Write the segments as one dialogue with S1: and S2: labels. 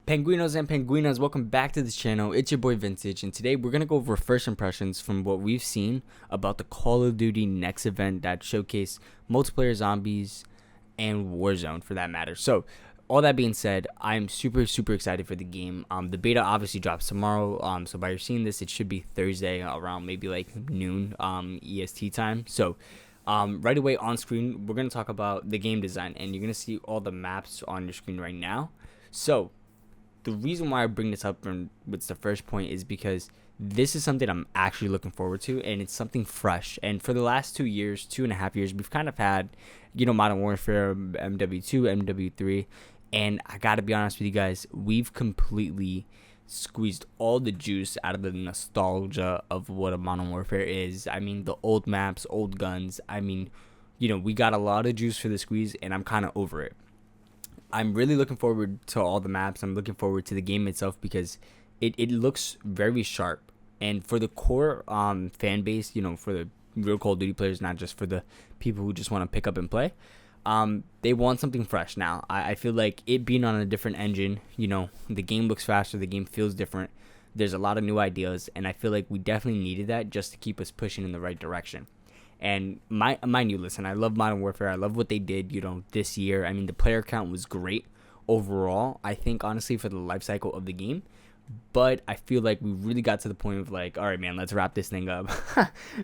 S1: Penguinos and Penguinas, welcome back to this channel. It's your boy Vintage, and today we're going to go over first impressions from what we've seen about the Call of Duty next event that showcased multiplayer zombies and Warzone for that matter. So, all that being said, I'm super excited for the game. The beta obviously drops tomorrow, so by you seeing this, it should be Thursday around maybe like noon EST time. So, right away on screen, we're going to talk about the game design, and you're going to see all the maps on your screen right now. So, the reason why I bring this up and what's the first point is because this is something I'm actually looking forward to, and it's something fresh. And for the last 2 years, 2.5 years, we've kind of had, Modern Warfare, MW2, MW3, and I gotta be honest with you guys, we've completely squeezed all the juice out of the nostalgia of what a Modern Warfare is. I mean, the old maps, old guns. I mean, we got a lot of juice for the squeeze, and I'm kind of over it. I'm really looking forward to all the maps. I'm looking forward to the game itself because it looks very sharp. And for the core fan base, for the real Call of Duty players, not just for the people who just want to pick up and play, they want something fresh now. I feel like it being on a different engine, the game looks faster, the game feels different. There's a lot of new ideas, and I feel like we definitely needed that just to keep us pushing in the right direction. And mind you, listen, I love Modern Warfare. I love what they did, this year. I mean, the player count was great overall, I think, honestly, for the life cycle of the game. But I feel like we really got to the point of like, all right, man, let's wrap this thing up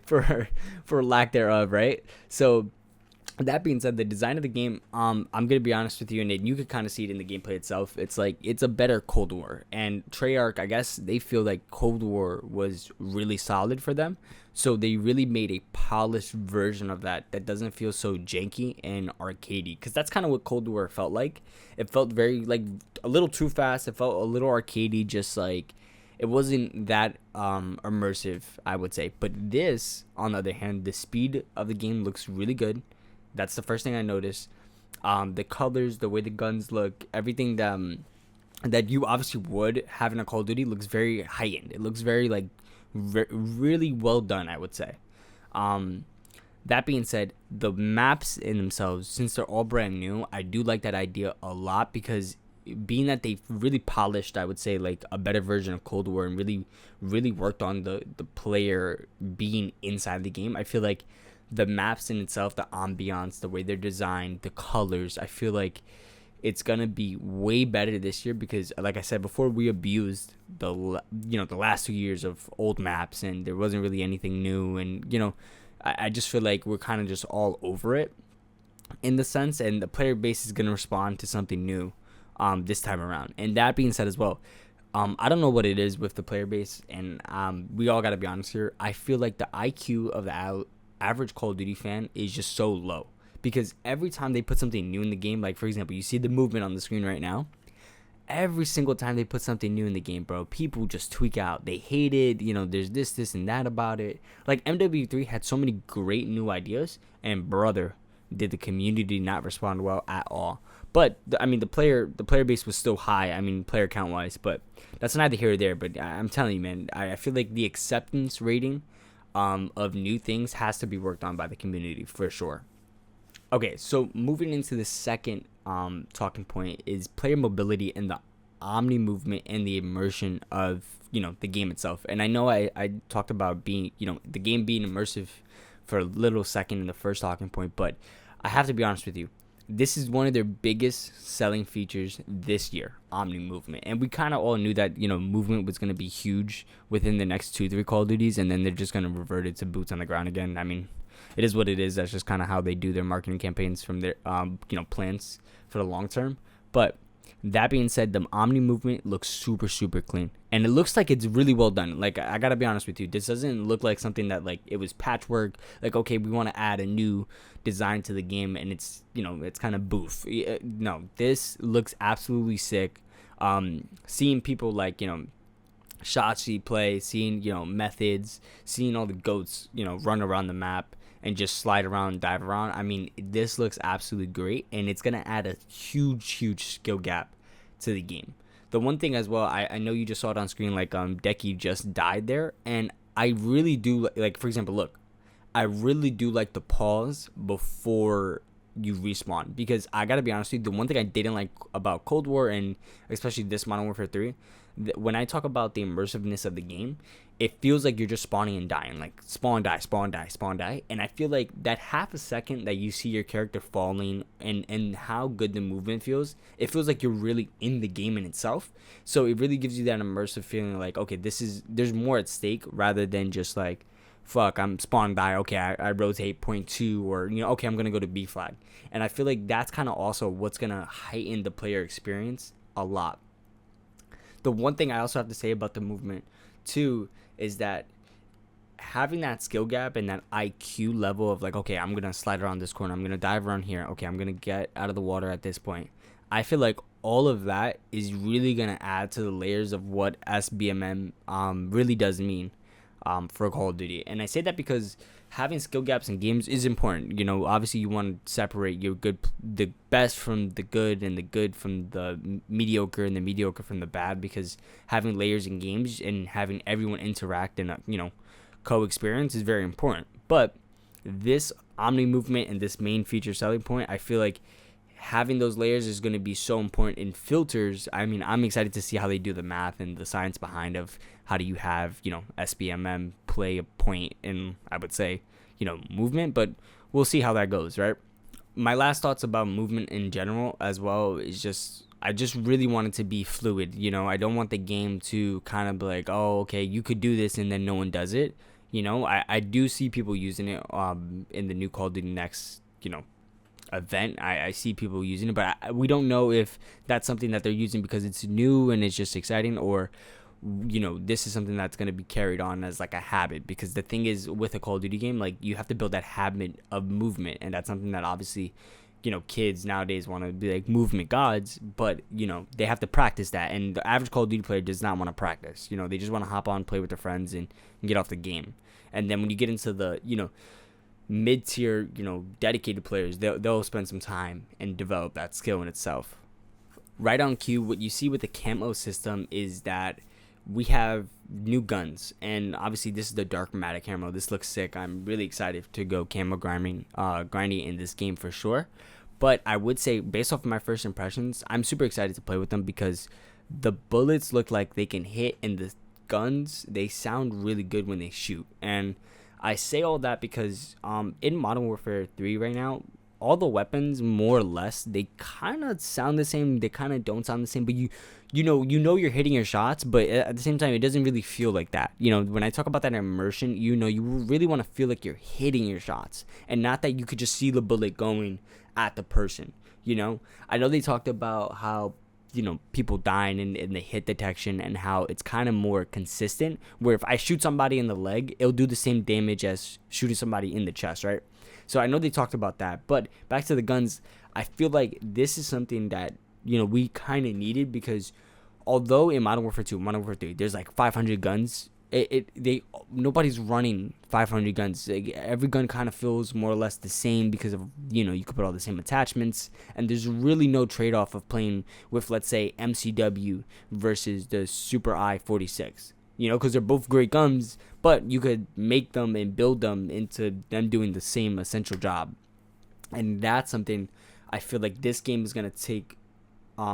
S1: for lack thereof, right? So that being said, the design of the game, I'm gonna be honest with you, and you could kind of see it in the gameplay itself. It's like it's a better Cold War, and Treyarch, I guess they feel like Cold War was really solid for them, so they really made a polished version of that doesn't feel so janky and arcadey, because that's kind of what Cold War felt like. It felt very like a little too fast. It felt a little arcadey, just like it wasn't that immersive, I would say. But this, on the other hand, the speed of the game looks really good. That's the first thing I noticed. The colors, the way the guns look, everything that you obviously would have in a Call of Duty looks very high end. It looks very like really well done, I would say. That being said, the maps in themselves, since they're all brand new, I do like that idea a lot, because being that they've really polished, I would say, like a better version of Cold War, and really worked on the player being inside the game, I feel like the maps in itself, the ambiance, the way they're designed, the colors, I feel like it's gonna be way better this year, because like I said before, we abused the last 2 years of old maps, and there wasn't really anything new, and I just feel like we're kind of just all over it in the sense, and the player base is gonna respond to something new this time around. And that being said as well, I don't know what it is with the player base, and we all gotta be honest here. I feel like the IQ of the average Call of Duty fan is just so low, because every time they put something new in the game, like for example, you see the movement on the screen right now. Every single time they put something new in the game, bro, people just tweak out. They hate it. There's this and that about it. Like MW3 had so many great new ideas, and brother, did the community not respond well at all. But the player base was still high. I mean, player count wise, but that's neither here or there. But I'm telling you, man, I feel like the acceptance rating of new things has to be worked on by the community for sure. Okay, so moving into the second talking point is player mobility and the omni movement and the immersion of the game itself. And I know I talked about being the game being immersive for a little second in the first talking point, but I have to be honest with you. This is one of their biggest selling features this year, omni movement. And we kind of all knew that, movement was going to be huge within the next 2-3 Call of Duties, and then they're just going to revert it to boots on the ground again. I mean, it is what it is. That's just kind of how they do their marketing campaigns from their, plans for the long term. But that being said, the omni movement looks super clean, and it looks like it's really well done. Like, I gotta be honest with you, this doesn't look like something that like it was patchwork. Like, okay, we want to add a new design to the game, and it's it's kind of boof. No, this looks absolutely sick. Seeing people like Shotzi play, seeing methods, seeing all the goats run around the map and just slide around, dive around. I mean, this looks absolutely great, and it's gonna add a huge skill gap to the game. The one thing as well, I know you just saw it on screen, like Decky just died there, and I really do like for example, look, I really do like the pause before you respawn. Because I gotta be honest with you, the one thing I didn't like about Cold War, and especially this Modern Warfare 3, when I talk about the immersiveness of the game, it feels like you're just spawning and dying, like spawn, die, spawn, die, spawn, die. And I feel like that half a second that you see your character falling, and how good the movement feels, it feels like you're really in the game in itself. So it really gives you that immersive feeling, like, okay, there's more at stake, rather than just like, fuck, I'm spawn, die, okay, I rotate point two, or, okay, I'm gonna go to B flag. And I feel like that's kind of also what's gonna heighten the player experience a lot. The one thing I also have to say about the movement too is that having that skill gap and that IQ level of, like, okay, I'm gonna slide around this corner, I'm gonna dive around here, okay, I'm gonna get out of the water at this point. I feel like all of that is really gonna add to the layers of what SBMM really does mean for Call of Duty. And I say that because having skill gaps in games is important. Obviously you want to separate the best from the good, and the good from the mediocre, and the mediocre from the bad, because having layers in games and having everyone interact in a, co-experience is very important. But this Omni movement and this main feature selling point, I feel like having those layers is going to be so important in filters. I mean, I'm excited to see how they do the math and the science behind of how do you have, SBMM play a point in, I would say, movement, but we'll see how that goes, right? My last thoughts about movement in general as well is I just really want it to be fluid. I don't want the game to kind of be like, oh, okay, you could do this and then no one does it. I do see people using it in the new Call of Duty Next, event. I see people using it, but we don't know if that's something that they're using because it's new and it's just exciting, or this is something that's going to be carried on as like a habit. Because the thing is, with a Call of Duty game, like, you have to build that habit of movement, and that's something that obviously kids nowadays want to be like movement gods, but they have to practice that, and the average Call of Duty player does not want to practice. They just want to hop on, play with their friends, and get off the game. And then when you get into the mid-tier, dedicated players, they'll spend some time and develop that skill in itself. Right on cue, what you see with the camo system is that we have new guns, and obviously this is the dark matic camo. This looks sick. I'm really excited to go camo grinding in this game for sure. But I would say, based off of my first impressions, I'm super excited to play with them because the bullets look like they can hit, and the guns, they sound really good when they shoot. And I say all that because in Modern Warfare 3 right now, all the weapons, more or less, they kind of sound the same. They kind of don't sound the same, but you know you're hitting your shots, but at the same time, it doesn't really feel like that. When I talk about that immersion, you really want to feel like you're hitting your shots, and not that you could just see the bullet going at the person. I know they talked about how people dying in the hit detection, and how it's kind of more consistent, where if I shoot somebody in the leg, it'll do the same damage as shooting somebody in the chest, right? So I know they talked about that, but back to the guns, I feel like this is something that we kind of needed, because although in Modern Warfare 2, Modern Warfare 3, there's like 500 guns, nobody's running 500 guns. Like, every gun kind of feels more or less the same, because of you could put all the same attachments, and there's really no trade-off of playing with, let's say, MCW versus the Super I-46, because they're both great guns, but you could make them and build them into them doing the same essential job. And that's something I feel like this game is going to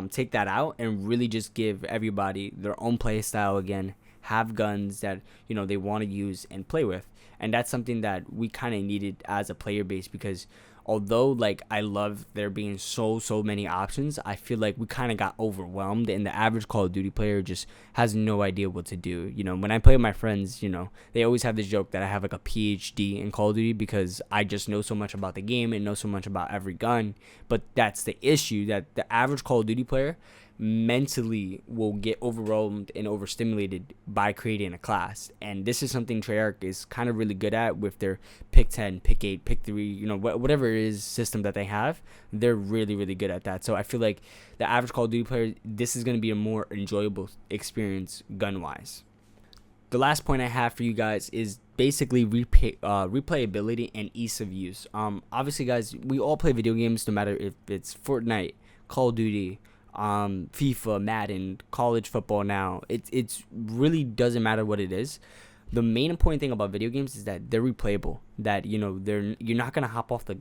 S1: take that out, and really just give everybody their own play style again, have guns that they want to use and play with. And that's something that we kind of needed as a player base, because although, like, I love there being so many options, I feel like we kind of got overwhelmed, and the average Call of Duty player just has no idea what to do. When I play with my friends, they always have this joke that I have like a PhD in Call of Duty, because I just know so much about the game and know so much about every gun. But that's the issue, that the average Call of Duty player mentally will get overwhelmed and overstimulated by creating a class. And this is something Treyarch is kind of really good at with their pick 10, pick 8, pick 3, whatever it is system that they have. They're really, really good at that. So I feel like the average Call of Duty player, this is going to be a more enjoyable experience gun-wise. The last point I have for you guys is basically replayability and ease of use. Obviously, guys, we all play video games, no matter if it's Fortnite, Call of Duty, FIFA, Madden, college football now. It's really doesn't matter what it is. The main important thing about video games is that they're replayable. That you're not gonna hop off the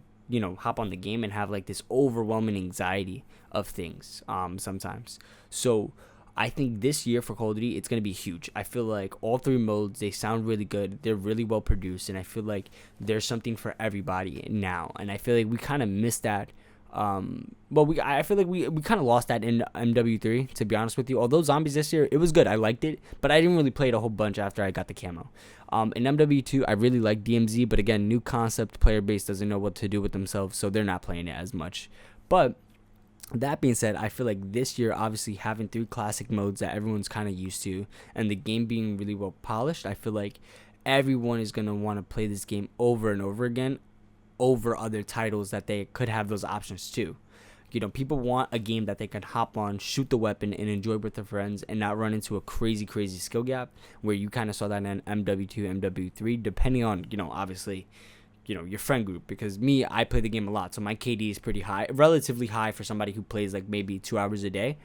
S1: hop on the game and have like this overwhelming anxiety of things sometimes. So I think this year for Call of Duty, it's going to be huge. I feel like all three modes, they sound really good. They're really well produced, and I feel like there's something for everybody now. And I feel like we kind of missed that. I feel like we kind of lost that in MW3, to be honest with you. Although Zombies this year, it was good. I liked it, but I didn't really play it a whole bunch after I got the camo. In MW2, I really like DMZ, but again, new concept, player base doesn't know what to do with themselves, so they're not playing it as much. But that being said, I feel like this year, obviously having three classic modes that everyone's kind of used to, and the game being really well polished, I feel like everyone is going to want to play this game over and over again over other titles that they could have those options too. People want a game that they can hop on, shoot the weapon, and enjoy with their friends and not run into a crazy skill gap where you kind of saw that in MW2, MW3, depending on, obviously, your friend group. Because me, I play the game a lot, so my KD is pretty high, relatively high for somebody who plays like maybe 2 hours a day.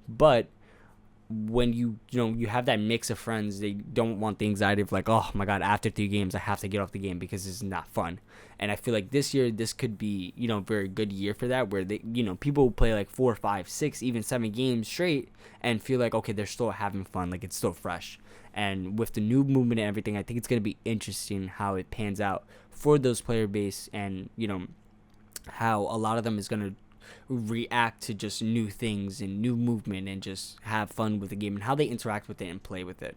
S1: But when you have that mix of friends, they don't want the anxiety of like, oh my god, after 3 games I have to get off the game because it's not fun. And I feel like this year, this could be a very good year for that, where they people will play like 4, 5, 6, even 7 games straight and feel like, okay, they're still having fun, like it's still fresh. And with the new movement and everything, I think it's going to be interesting how it pans out for those player base, and how a lot of them is going to react to just new things and new movement and just have fun with the game and how they interact with it and play with it.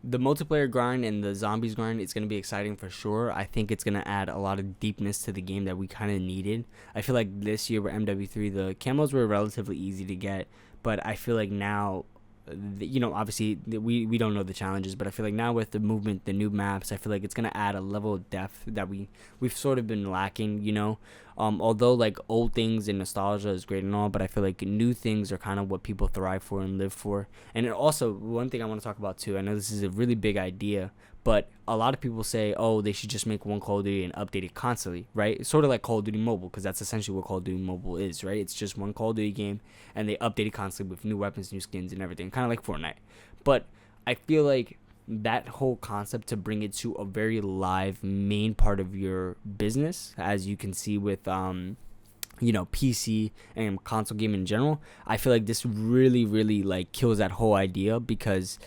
S1: The multiplayer grind and the zombies grind, it's going to be exciting for sure. I think it's going to add a lot of deepness to the game that we kind of needed. I feel like this year with MW3, the camos were relatively easy to get, but I feel like now, obviously we don't know the challenges, but I feel like now with the movement, the new maps, I feel like it's going to add a level of depth that we've sort of been lacking, although like old things and nostalgia is great and all, but I feel like new things are kind of what people thrive for and live for. And also, one thing I want to talk about too, I know this is a really big idea, but a lot of people say, oh, they should just make one Call of Duty and update it constantly, right? It's sort of like Call of Duty Mobile, because that's essentially what Call of Duty Mobile is, right? It's just one Call of Duty game, and they update it constantly with new weapons, new skins, and everything, kind of like Fortnite. But I feel like that whole concept to bring it to a very live main part of your business, as you can see with PC and console game in general, I feel like this really like kills that whole idea, because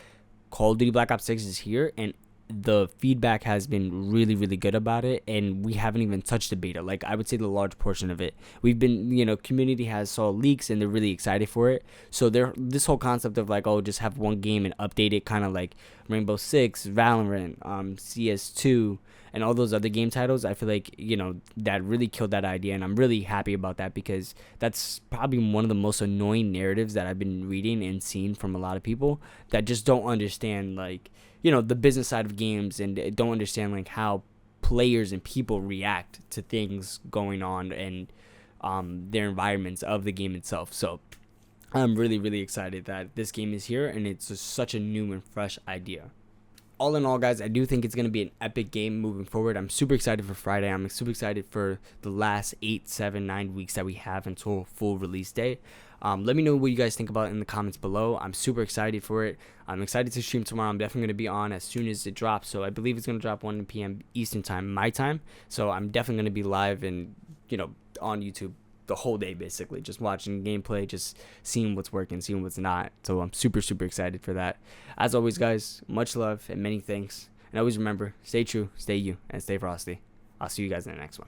S1: Call of Duty Black Ops 6 is here, and the feedback has been really good about it, and we haven't even touched the beta. Like, I would say the large portion of it, we've been, community has saw leaks and they're really excited for it. So this whole concept of like, oh, just have one game and update it, kind of like Rainbow Six, Valorant, CS2, and all those other game titles, I feel like that really killed that idea, and I'm really happy about that, because that's probably one of the most annoying narratives that I've been reading and seeing from a lot of people that just don't understand like the business side of games, and don't understand like how players and people react to things going on and their environments of the game itself. So I'm really excited that this game is here, and it's just such a new and fresh idea. All in all, guys, I do think it's going to be an epic game moving forward. I'm super excited for Friday. I'm super excited for the last 8, 7, 9 weeks that we have until full release day. Let me know what you guys think about it in the comments below. I'm super excited for it. I'm excited to stream tomorrow. I'm definitely going to be on as soon as it drops. So I believe it's going to drop 1 p.m. Eastern time, my time. So I'm definitely going to be live and, on YouTube the whole day, basically, just watching gameplay, just seeing what's working, seeing what's not. So I'm super excited for that. As always, guys, much love and many thanks. And always remember, stay true, stay you, and stay frosty. I'll see you guys in the next one.